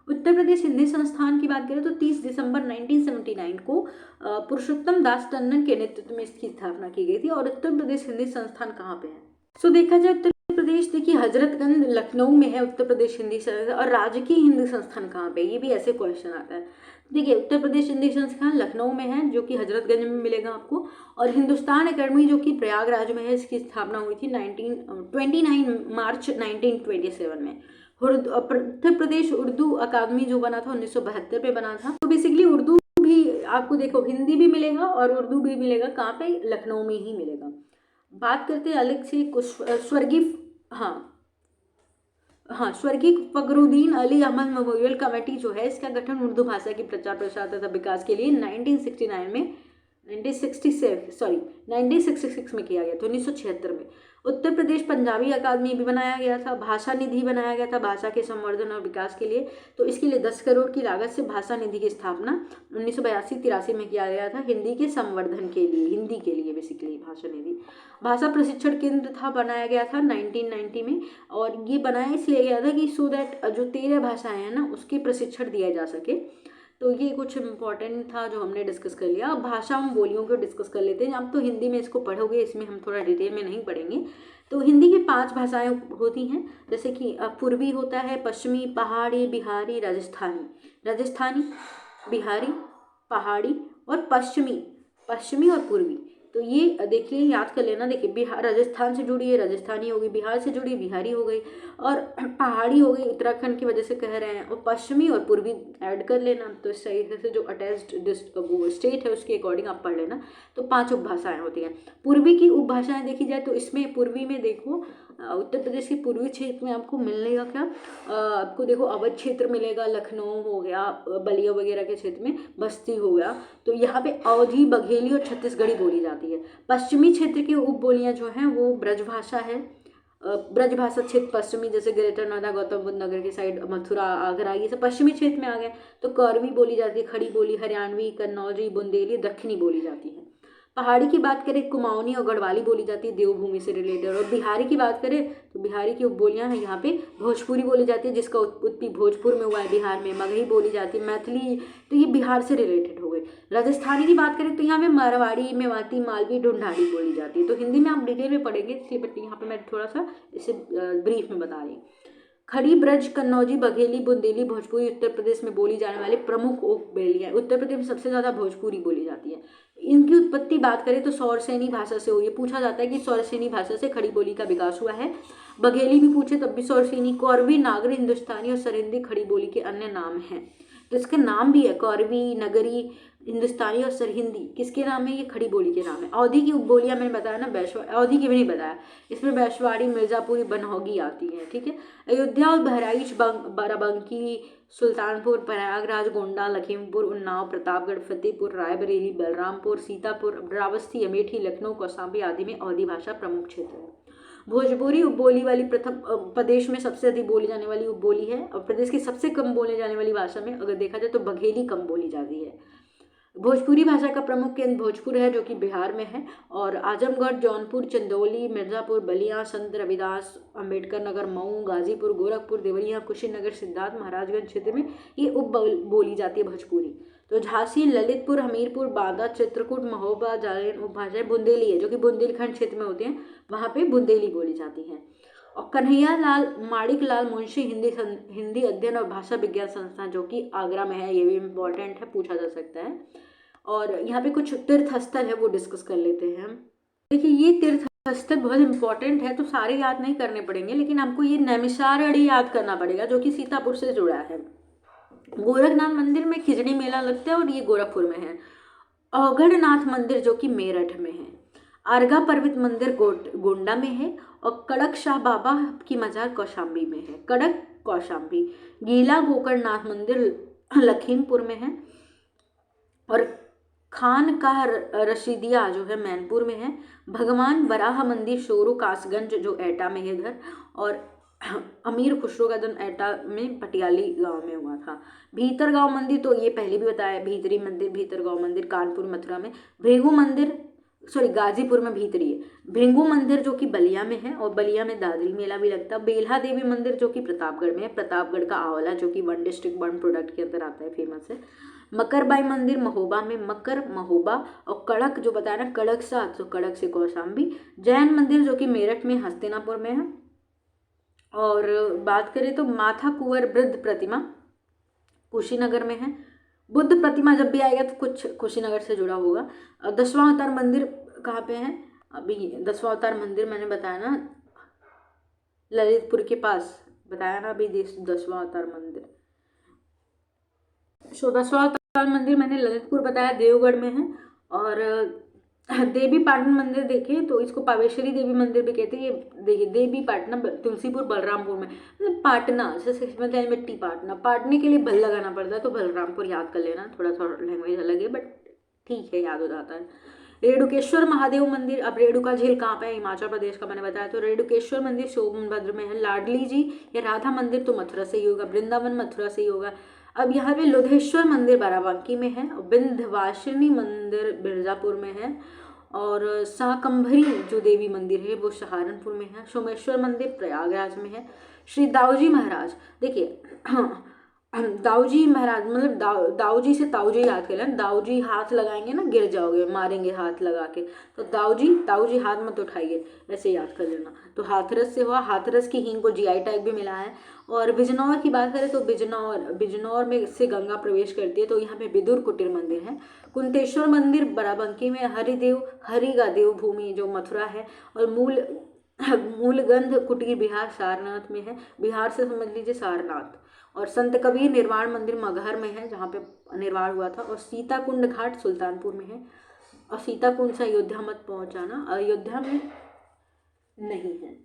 उत्तर प्रदेश हिंदी संस्थान की बात करें तो 30 दिसंबर 1979 को पुरुषोत्तम दास टंडन के नेतृत्व में इसकी स्थापना की गई थी। और उत्तर प्रदेश हिंदी संस्थान कहाँ पे है? सो देखा जाए उत्तर प्रदेश, देखिए हजरतगंज लखनऊ में है उत्तर प्रदेश हिंदी संस्थान। और राजकीय हिंदी संस्थान कहाँ पे? ये भी ऐसे क्वेश्चन आता है। देखिए, उत्तर प्रदेश हिंदी संस्थान लखनऊ में है, जो कि हजरतगंज में मिलेगा आपको। और हिंदुस्तान अकेडमी जो कि प्रयागराज में है, इसकी स्थापना हुई थी 29 मार्च 1927 में। उत्तर प्रदेश उर्दू अकादमी जो बना था 1972 में बना था। तो बेसिकली उर्दू भी आपको देखो, हिंदी भी मिलेगा और उर्दू भी मिलेगा, कहाँ पे? लखनऊ में ही मिलेगा। बात करते हैं अलग से कुछ स्वर्गीय, स्वर्गीय फखरुद्दीन अली अहमद मेमोरियल कमेटी जो है, इसका गठन उर्दू भाषा की प्रचार प्रसार तथा विकास के लिए 1966 में किया गया था, 1976 में। उत्तर प्रदेश पंजाबी अकादमी भी बनाया गया था, भाषा निधि बनाया गया था भाषा के संवर्धन और विकास के लिए। तो इसके लिए 10 करोड़ की लागत से भाषा निधि की स्थापना 1982-83 में किया गया था, हिंदी के संवर्धन के लिए, हिंदी के लिए बेसिकली भाषा निधि। भाषा प्रशिक्षण केंद्र था, बनाया गया था 1990 में। और ये बनाया इसलिए गया था कि सो दैट जो 13 भाषाएं हैं ना, उसके प्रशिक्षण दिया जा सके। तो ये कुछ इम्पॉर्टेंट था जो हमने डिस्कस कर लिया। अब भाषा हम बोलियों को डिस्कस कर लेते हैं। अब तो हिंदी में इसको पढ़ोगे, इसमें हम थोड़ा डिटेल में नहीं पढ़ेंगे। तो हिंदी की 5 भाषाएं होती हैं, जैसे कि पूर्वी होता है, पश्चिमी, पहाड़ी, बिहारी, राजस्थानी, बिहारी, पहाड़ी और पश्चिमी और पूर्वी। तो ये देखिए, याद कर लेना। देखिए, बिहार राजस्थान से जुड़ी है, राजस्थानी हो गई, बिहार से जुड़ी बिहारी हो गई, और पहाड़ी हो गई उत्तराखंड की वजह से कह रहे हैं, और पश्चिमी और पूर्वी ऐड कर लेना। तो इस तरीके से जो अटैच्ड वो स्टेट है उसके अकॉर्डिंग आप पढ़ लेना। तो 5 उपभाषाएं होती हैं। पूर्वी की उपभाषाएं देखी जाए तो इसमें पूर्वी में देखो, उत्तर प्रदेश के पूर्वी क्षेत्र में आपको मिलेगा क्या? आपको देखो अवध क्षेत्र मिलेगा, लखनऊ हो गया, बलिया वगैरह के क्षेत्र में बस्ती हो गया। तो यहाँ पे अवधी, बघेली और छत्तीसगढ़ी बोली जाती है। पश्चिमी क्षेत्र की उपबोलियाँ जो हैं वो ब्रजभाषा है। ब्रजभाषा क्षेत्र पश्चिमी, जैसे ग्रेटर नोएडा, गौतम बुद्ध नगर के साइड, मथुरा, आगरा, ये सब पश्चिमी क्षेत्र में आ गए। तो करवी बोली जाती है, खड़ी बोली, हरियाणवी, कन्नौजी, बुंदेली, दक्षिणी बोली जाती है। पहाड़ी की बात करें, कुमाऊनी और गढ़वाली बोली जाती है, देवभूमि से रिलेटेड। और बिहारी की बात करें तो बिहारी की उपबोलियाँ हैं, यहाँ पे भोजपुरी बोली जाती है, जिसका उत्पत्ति भोजपुर में हुआ है बिहार में। मगही बोली जाती है, मैथिली, तो ये बिहार से रिलेटेड हो गई। राजस्थानी की बात करें तो यहाँ पे मारवाड़ी, मेवाती, मालवी, ढूंढाड़ी बोली जाती है। तो हिंदी में आप डिटेल में पढ़ेंगे, इसलिए बट यहाँ पे मैं थोड़ा सा इसे ब्रीफ में बता रही हूँ। खड़ी, ब्रज, कन्नौजी, बघेली, बुंदेली, भोजपुरी उत्तर प्रदेश में बोली जाने वाले प्रमुख उपबोलियां। उत्तर प्रदेश में सबसे ज़्यादा भोजपुरी बोली जाती है। इनकी उत्पत्ति बात करें तो सौरसेनी भाषा से हुई है। पूछा जाता है कि सौरसेनी भाषा से खड़ी बोली का विकास हुआ है। बघेली भी पूछे तब भी सौरसेनी। कौरवी, नागरी, हिंदुस्तानी और सरहिंदी खड़ी बोली के अन्य नाम हैं। तो इसके नाम भी है, कौरवी, नगरी, हिंदुस्तानी और सरहिंदी किसके नाम है? ये खड़ी बोली के नाम है। अवधी की उपबोलियां मैंने बताया ना, अवधी की भी नहीं बताया, इसमें बैशवाड़ी, मिर्जापुरी, बनहोगी आती है। ठीक है, अयोध्या और बहराइच, बाराबंकी, सुल्तानपुर, प्रयागराज, गोंडा, लखीमपुर, उन्नाव, प्रतापगढ़, फतेहपुर, रायबरेली, बलरामपुर, सीतापुर, रावस्ती, अमेठी, लखनऊ, कौशाम्बी आदि में अवधी भाषा प्रमुख क्षेत्र है। भोजपुरी उपबोली वाली प्रथम प्रदेश में सबसे अधिक बोली जाने वाली उपबोली है। और प्रदेश की सबसे कम बोले जाने वाली भाषा में अगर देखा जाए तो बघेली कम बोली जाती है। भोजपुरी भाषा का प्रमुख केंद्र भोजपुर है, जो कि बिहार में है। और आजमगढ़, जौनपुर, चंदौली, मिर्जापुर, बलिया, संत रविदास अम्बेडकर नगर, मऊ, गाजीपुर, गोरखपुर, देवरिया, कुशीनगर, सिद्धार्थ, महाराजगंज क्षेत्र में ये उप बोली जाती है भोजपुरी। तो झांसी, ललितपुर, हमीरपुर, बांदा, चित्रकूट, महोबा, जालौन उपभाषाएं बुंदेली है, जो कि बुंदेलखंड क्षेत्र में होते हैं, वहाँ पे बुंदेली बोली जाती है। और कन्हैया लाल माणिक लाल मुंशी हिंदी अध्ययन और भाषा विज्ञान संस्थान, जो कि आगरा में है, ये भी इम्पोर्टेंट है, पूछा जा सकता है। और यहाँ पे कुछ तीर्थ स्थल है वो डिस्कस कर लेते हैं हम। देखिए ये तीर्थ स्थल बहुत इंपॉर्टेंट है, तो सारे याद नहीं करने पड़ेंगे, लेकिन हमको ये नैमिषारण्य याद करना पड़ेगा, जो कि सीतापुर से जुड़ा है। गोरखनाथ मंदिर में खिचड़ी मेला लगता है और ये गोरखपुर में है। अवगढ़नाथ मंदिर जो कि मेरठ में है। आरगा पर्वत मंदिर गोंडा में है। और कड़क शाह बाबा की मजार कौशाम्बी में है, कड़क कौशाम्बी। गीला गोकर्णनाथ मंदिर लखीमपुर में है। और खान का रशीदिया जो है मैनपुर में है। भगवान बराह मंदिर शोरू कासगंज जो एटा में है इधर। और अमीर खुसरो का जन्म एटा में पटियाली गांव में हुआ था। भीतरगांव मंदिर तो ये पहले भी बताया, भीतरी मंदिर भीतरगांव मंदिर कानपुर मथुरा में। भृगु मंदिर गाजीपुर में भीतरी है। भृगु मंदिर जो कि बलिया में है, और बलिया में दादरी मेला भी लगता है। बेल्हा देवी मंदिर जो कि प्रतापगढ़ में है, प्रतापगढ़ का आंवला जो कि 1 डिस्ट्रिक्ट 1 प्रोडक्ट के अंदर आता है, फेमस है। मकरबाई मंदिर महोबा में, मकर महोबा। और कड़क जो बताया ना कड़क सा, तो कड़क से कौशाम्बी। जैन मंदिर जो कि मेरठ में हस्तिनापुर में है। और बात करें तो माथा कुंवर बुद्ध प्रतिमा कुशीनगर में है। बुद्ध प्रतिमा जब भी आएगा तो कुछ कुशीनगर से जुड़ा होगा। 10वां अवतार मंदिर कहाँ पे है? अभी 10वां अवतार मंदिर मैंने बताया ना ललितपुर के पास, बताया ना अभी 10वां अवतार मंदिर। 10वां अवतार मंदिर मैंने ललितपुर बताया, देवगढ़ में है। और देवी पाटन मंदिर देखें तो इसको पावेश्वरी देवी मंदिर भी कहते हैं। ये देखिए देवी पाटना तुलसीपुर बलरामपुर में, मतलब पाटना जैसे मतलब मिट्टी पाटना, पाटने के लिए भल लगाना पड़ता है, तो बलरामपुर याद कर लेना, थोड़ा थोड़ा लैंग्वेज अलग है बट ठीक है, याद हो जाता है। रेणुकेश्वर महादेव मंदिर, अब रेणुका झील कहाँ पे है? हिमाचल प्रदेश का मैंने बताया। तो रेणुकेश्वर मंदिर सोनभद्र में है। लाडली जी या राधा मंदिर तो मथुरा से ही होगा। वृंदावन मथुरा से ही होगा। अब यहाँ पे लुधेश्वर मंदिर बाराबंकी में है। विंध्यवासिनी मंदिर मिर्जापुर में है। और शाकंभरी जो देवी मंदिर है वो सहारनपुर में है। सोमेश्वर मंदिर प्रयागराज में है। श्री दाऊजी महाराज, देखिए दाऊजी महाराज मतलब दाऊजी से ताऊजी याद कर लेना। दाऊजी हाथ लगाएंगे ना गिर जाओगे, मारेंगे हाथ लगा के, तो दाऊजी हाथ मत उठाइए, ऐसे याद कर लेना। तो हाथरस से हुआ। हाथरस की हींग को जीआई टैग भी मिला है। और बिजनौर की बात करें तो बिजनौर में से गंगा प्रवेश करती है, तो यहाँ पे विदुर कुटीर मंदिर है। कुंतेश्वर मंदिर बाराबंकी में। हरि का देव भूमि जो मथुरा है। और मूलगंध कुटीर बिहार सारनाथ में है। बिहार से समझ लीजिए सारनाथ। और संत कबीर निर्वाण मंदिर मगहर में है, जहाँ पे निर्वाण हुआ था। और सीता कुंड घाट सुल्तानपुर में है। और सीता कुंड से अयोध्या मत पहुँचाना, अयोध्या में नहीं है।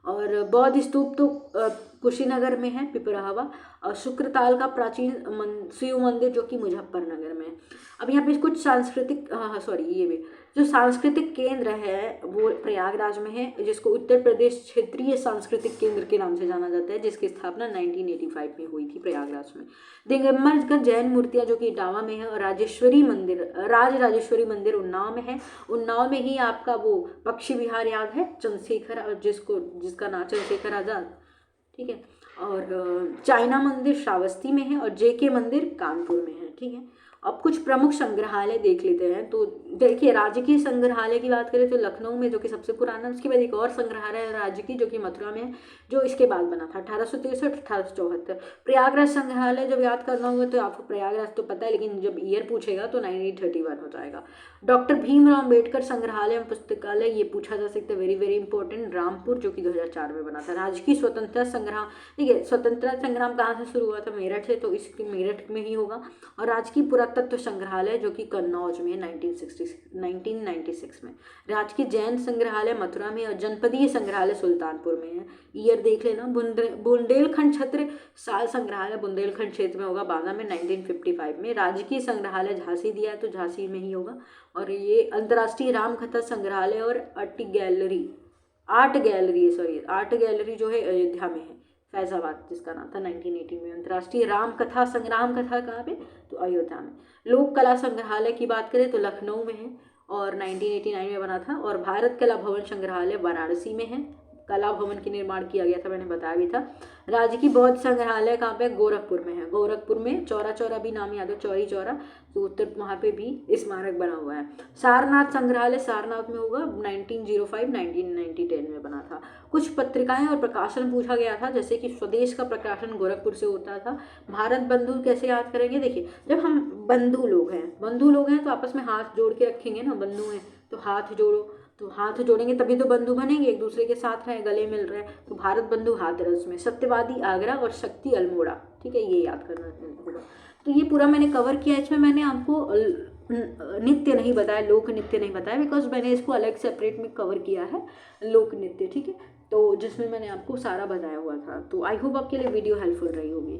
और बौद्ध स्तूप तो कुशीनगर में है, पिपराहवा। और शुक्रताल का प्राचीन शिव मंदिर जो कि मुजफ्फरनगर में है। अब यहाँ पे कुछ सांस्कृतिक ये भी जो सांस्कृतिक केंद्र है वो प्रयागराज में है, जिसको उत्तर प्रदेश क्षेत्रीय सांस्कृतिक केंद्र के नाम से जाना जाता है, जिसकी स्थापना 1985 में हुई थी प्रयागराज में। दिगंबरगढ़ जैन मूर्तियाँ जो कि इटावा में है। और राजेश्वरी मंदिर उन्नाव में है। उन्नाव में ही आपका वो पक्षी विहार याद है, चंद्रशेखर, जिसका नाम चंद्रशेखर आजाद, ठीक है। और चाइना मंदिर श्रावस्ती में है। और जेके मंदिर कानपुर में है, ठीक है। अब कुछ प्रमुख संग्रहालय देख लेते हैं। तो देखिए राजकीय संग्रहालय की बात करें तो लखनऊ में, जो कि सबसे पुराना है। उसके बाद एक और संग्रहालय है राजकीय, जो कि मथुरा में है, जो इसके बाद बना था 1863 1874। प्रयागराज संग्रहालय जब याद करना होगा तो आपको प्रयागराज तो पता है, लेकिन जब ईयर पूछेगा तो 1931 हो जाएगा। डॉक्टर भीमराव अम्बेडकर संग्रहालय एवं पुस्तकालय, ये पूछा जा सकता है, वेरी वेरी इंपॉर्टेंट, रामपुर, जो कि 2004 में बना था। राजकीय स्वतंत्रता संग्राम, ठीक है, स्वतंत्रता संग्राम कहाँ से शुरू हुआ था? मेरठ से, तो इसके मेरठ में ही होगा। और राजकीय पुरातत्व संग्रहालय जो कि कन्नौज में 1996 में। राजकीय जैन संग्रहालय मथुरा में। और जनपदीय संग्रहालय सुल्तानपुर में है। ईयर देख लेना। बुंदेलखंड क्षेत्र साल संग्रहालय बुंदेलखंड क्षेत्र में होगा, बांदा में 1955 में। राजकीय संग्रहालय झांसी दिया है तो झांसी में ही होगा। और ये अंतर्राष्ट्रीय रामकथा संग्रहालय और आर्ट गैलरी जो है अयोध्या में है, फैजाबाद, जिसका नाम था 1980 में। अंतर्राष्ट्रीय राम कथा कहाँ पे? तो अयोध्या में। लोक कला संग्रहालय की बात करें तो लखनऊ में है और 1989 में बना था। और भारत कला भवन संग्रहालय वाराणसी में है, कला भवन के निर्माण किया गया था, मैंने बताया भी था। राज्य की बौद्ध संग्रहालय कहाँ पे? गोरखपुर में है। गोरखपुर में चौरा चौरा भी नाम याद हो, चौरी चौरा, तो उत्तर वहाँ पे भी स्मारक बना हुआ है। सारनाथ संग्रहालय सारनाथ में होगा, 1905-1910 में बना था। कुछ पत्रिकाएं और प्रकाशन पूछा गया था, जैसे कि स्वदेश का प्रकाशन गोरखपुर से होता था। भारत बंधु कैसे याद करेंगे? देखिए, जब हम बंधु लोग हैं तो आपस में हाथ जोड़ के रखेंगे ना, बंधु हैं तो हाथ जोड़ो, तो हाथ जोड़ेंगे तभी तो बंधु बनेंगे, एक दूसरे के साथ रहे, गले मिल रहे हैं, तो भारत बंधु हाथरस में। सत्यवादी आगरा और शक्ति अल्मोड़ा, ठीक है, ये याद करना होगा। तो ये पूरा मैंने कवर किया। इसमें मैंने आपको नृत्य नहीं बताया, लोक नृत्य नहीं बताया, बिकॉज मैंने इसको अलग सेपरेट में कवर किया है, लोक नृत्य, ठीक है, तो जिसमें मैंने आपको सारा बताया हुआ था। तो आई होप आपके लिए वीडियो हेल्पफुल रही होगी।